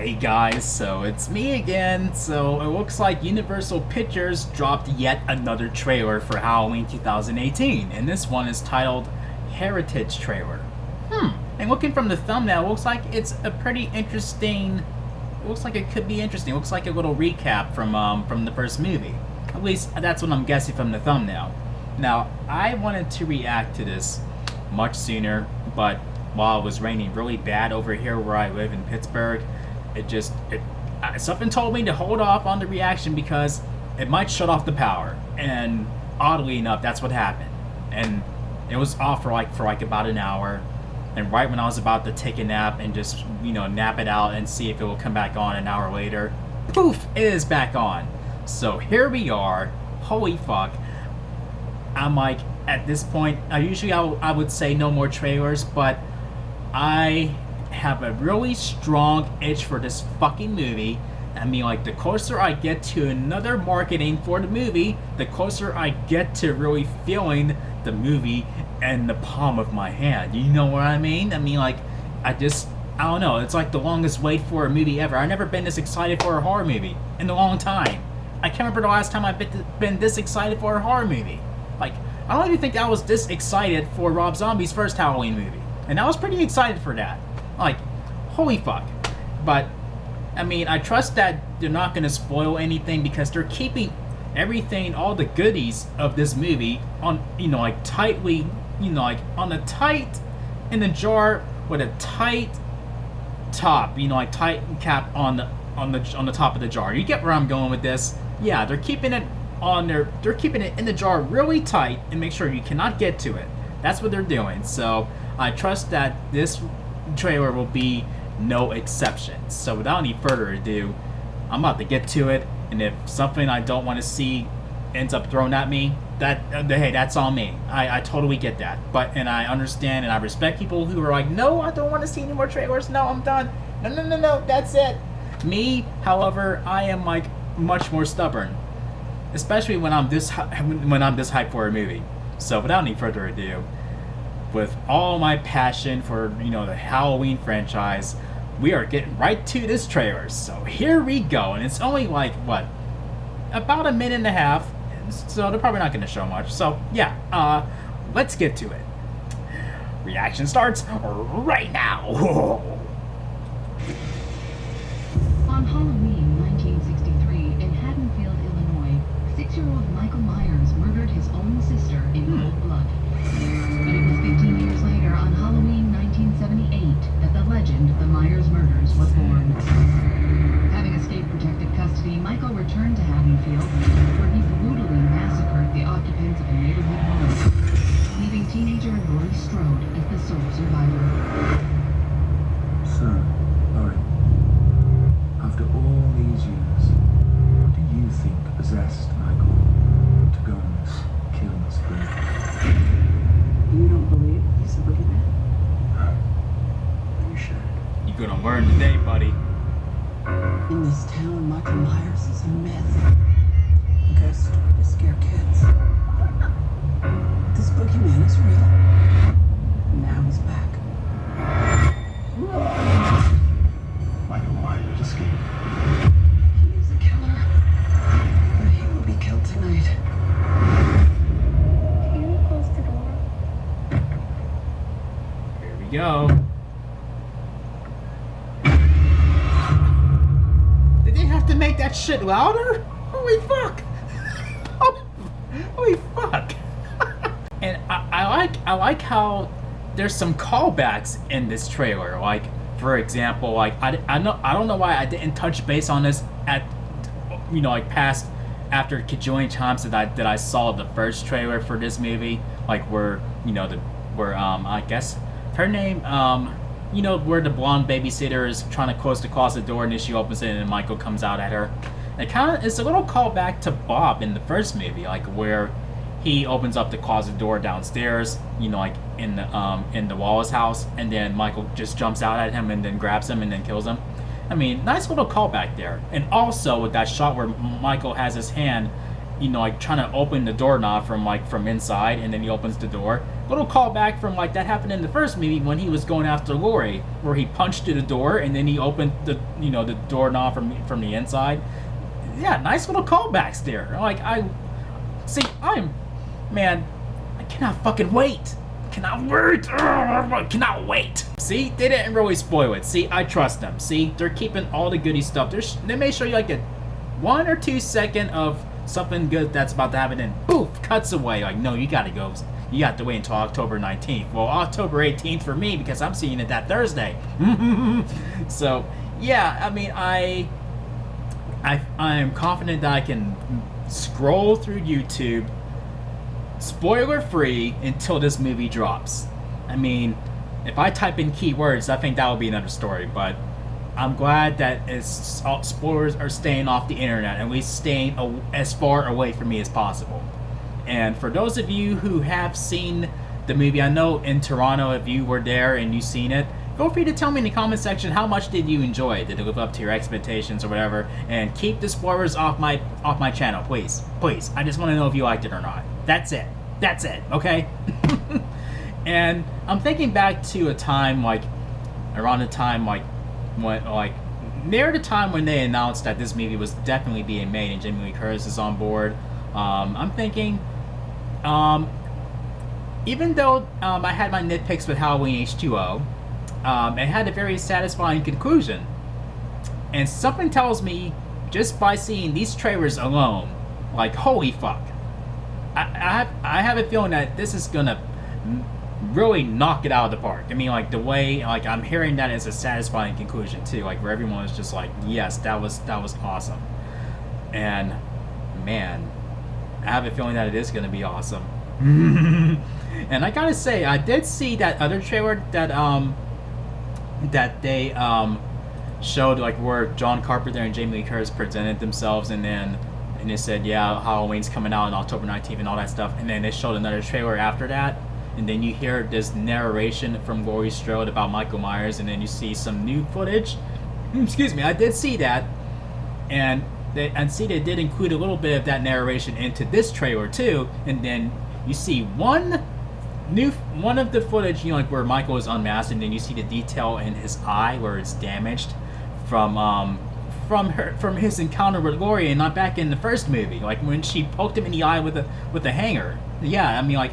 Hey guys, so it's me again. So it looks like Universal Pictures dropped yet another trailer for Halloween 2018, and this one is titled Heritage Trailer. And looking from the thumbnail, it looks like it's a pretty interesting. It looks like it could be interesting. It looks like a little recap from the first movie. At least that's what I'm guessing from the thumbnail. Now I wanted to react to this much sooner, but while it was raining really bad over here where I live in Pittsburgh, something told me to hold off on the reaction because it might shut off the power. And oddly enough, that's what happened. And it was off for like about an hour. And right when I was about to take a nap and just, nap it out and see if it will come back on an hour later, poof, it is back on. So here we are. Holy fuck. I'm like, at this point, usually I would say no more trailers, but I have a really strong itch for this fucking movie. I mean, like, the closer I get to another marketing for the movie, the closer I get to really feeling the movie in the palm of my hand. You know what I mean? I mean, like, I don't know. It's like the longest wait for a movie ever. I've never been this excited for a horror movie in a long time. I can't remember the last time I've been this excited for a horror movie. Like, I don't even think I was this excited for Rob Zombie's first Halloween movie. And I was pretty excited for that. Like, holy fuck. But, I mean, I trust that they're not going to spoil anything because they're keeping everything, all the goodies of this movie on, like, tightly, like, on a tight, in the jar with a tight top, like, tight cap on the top of the jar. You get where I'm going with this? Yeah, they're keeping it they're keeping it in the jar really tight and make sure you cannot get to it. That's what they're doing. So I trust that this trailer will be no exception. So without any further ado, I'm about to get to it, and if something I don't want to see ends up thrown at me, hey, that's on me. I totally get that. And I understand and I respect people who are like, no, I don't want to see any more trailers. No, I'm done. No, that's it. Me, however, I am like much more stubborn, especially when I'm this hyped for a movie. So without any further ado, with all my passion for the Halloween franchise, we are getting right to this trailer. So here we go, and it's only like about a minute and a half, so they're probably not going to show much. So yeah, let's get to it. Reaction starts right now. On Halloween 1963 in Haddonfield, Illinois, 6-year-old Michael Myers murdered his own sister in cold blood. But it was 15 years later, on Halloween 1978, that the legend of the Myers murders was born. Having escaped protective custody, Michael returned to Haddonfield, where he brutally massacred the occupants of a neighborhood home, leaving teenager Laurie Strode as the sole survivor. So, Laurie, after all these years, what do you think possessed Michael to go on this killing spree? You don't believe he's a boogeyman? You should. You're gonna learn today, buddy. In this town, Michael Myers is a myth. A ghost story to scare kids. This boogeyman is real. Now he's back. Michael Myers escaped. He is a killer. But he will be killed tonight. Can you close the door? Here we go. Did they have to make that shit louder? Holy fuck! Holy fuck! And I like how there's some callbacks in this trailer. Like, for example, like I don't know why I didn't touch base on this at like past after Kajillion times that I saw the first trailer for this movie, like where I guess her name where the blonde babysitter is trying to close the closet door and then she opens it and then Michael comes out at her. It's a little callback to Bob in the first movie, like where he opens up the closet door downstairs, like in the Wallace house, and then Michael just jumps out at him and then grabs him and then kills him. I mean, nice little callback there. And also with that shot where Michael has his hand, like trying to open the doorknob from inside, and then he opens the door. little callback from like that happened in the first movie when he was going after Laurie, where he punched through the door and then he opened the the doorknob from the inside. Yeah, nice little callbacks there. Like man, I cannot fucking wait. Cannot wait. Cannot wait. See, they didn't really spoil it. See, I trust them. See, they're keeping all the goody stuff. They may show you like a 1 or 2 second of something good that's about to happen, and poof, cuts away. Like, no, you gotta go. You have to wait until October 19th. Well, October 18th for me because I'm seeing it that Thursday. So, yeah, I mean, I am confident that I can scroll through YouTube spoiler free until this movie drops. I mean, if I type in keywords, I think that will be another story, but I'm glad that spoilers are staying off the internet, at least staying as far away from me as possible. And for those of you who have seen the movie, I know in Toronto, if you were there and you've seen it, feel free to tell me in the comment section how much did you enjoy it. Did it live up to your expectations or whatever? And keep the spoilers off my channel, please. Please. I just want to know if you liked it or not. That's it. That's it, okay? And I'm thinking back to a time around the time near the time when they announced that this movie was definitely being made and Jamie Lee Curtis is on board. I'm thinking, even though I had my nitpicks with Halloween H2O, it had a very satisfying conclusion. And something tells me, just by seeing these trailers alone, like, holy fuck. I have a feeling that this is gonna really knock it out of the park. I mean, like, the way, like, I'm hearing that as a satisfying conclusion too, like, where everyone is just like, yes, that was awesome. And man, I have a feeling that it is gonna be awesome. And I gotta say, I did see that other trailer that they showed, like, where John Carpenter and Jamie Lee Curtis presented themselves, and they said, yeah, Halloween's coming out on October 19th and all that stuff. And then they showed another trailer after that. And then you hear this narration from Laurie Strode about Michael Myers. And then you see some new footage. Excuse me, I did see that. And they did include a little bit of that narration into this trailer too. And then you see one of the footage, you know, like where Michael is unmasked. And then you see the detail in his eye where it's damaged from his encounter with Laurie, and not back in the first movie, like when she poked him in the eye with a hanger. Yeah, I mean, like,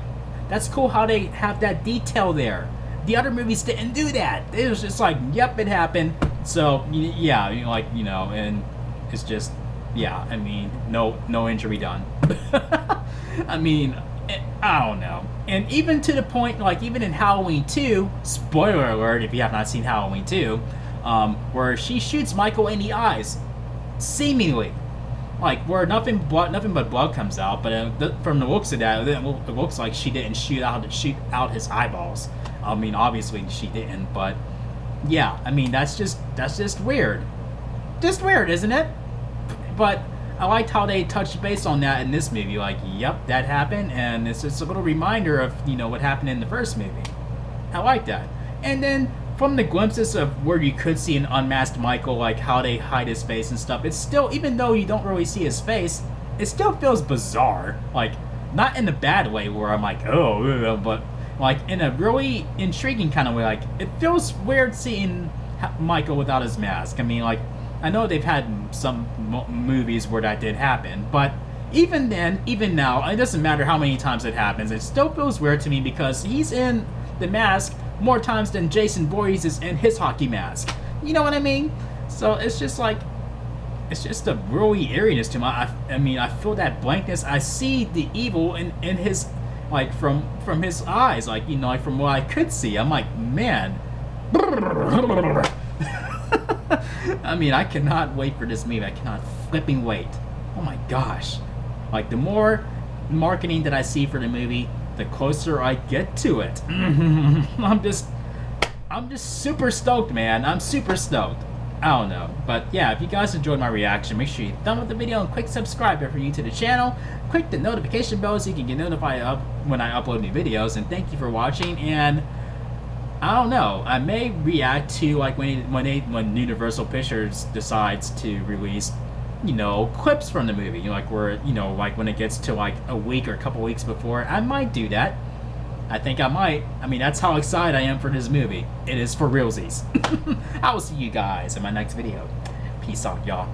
that's cool how they have that detail there. The other movies didn't do that. It was just like, yep, it happened. So yeah, and it's just, yeah, I mean, no injury done. I mean, I don't know. And even to the point, like, even in Halloween 2, spoiler alert if you have not seen Halloween 2, where she shoots Michael in the eyes, seemingly, like, where nothing but blood comes out. But from the looks of that, it looks like she didn't shoot out his eyeballs. I mean, obviously she didn't, but yeah, I mean, that's just weird. Just weird, isn't it? But I liked how they touched base on that in this movie. Like, yep, that happened, and it's just a little reminder of, what happened in the first movie. I like that. And then from the glimpses of where you could see an unmasked Michael, like how they hide his face and stuff, it's still, even though you don't really see his face, it still feels bizarre. Like, not in a bad way where I'm like, oh, but like in a really intriguing kind of way. Like, it feels weird seeing Michael without his mask. I mean, like, I know they've had some movies where that did happen, but even then, even now, it doesn't matter how many times it happens, it still feels weird to me because he's in the mask more times than Jason Voorhees is in his hockey mask. You know what I mean? So it's just like, it's just a really eeriness to him. I mean, I feel that blankness. I see the evil in his, like, from his eyes, like, like from what I could see. I'm like, man. I mean, I cannot wait for this movie. I cannot flipping wait. Oh my gosh. Like, the more marketing that I see for the movie, the closer I get to it. I'm just super stoked, man. I'm super stoked. I don't know. But yeah, if you guys enjoyed my reaction, make sure you thumb up the video and click subscribe if you're new to the channel. Click the notification bell so you can get notified when I upload new videos. And thank you for watching. And I don't know, I may react to, like, when Universal Pictures decides to release, clips from the movie, like where, like when it gets to like a week or a couple weeks before. I might do that. I think I might. I mean, that's how excited I am for this movie. It is for realsies. I will see you guys in my next video. Peace out, y'all.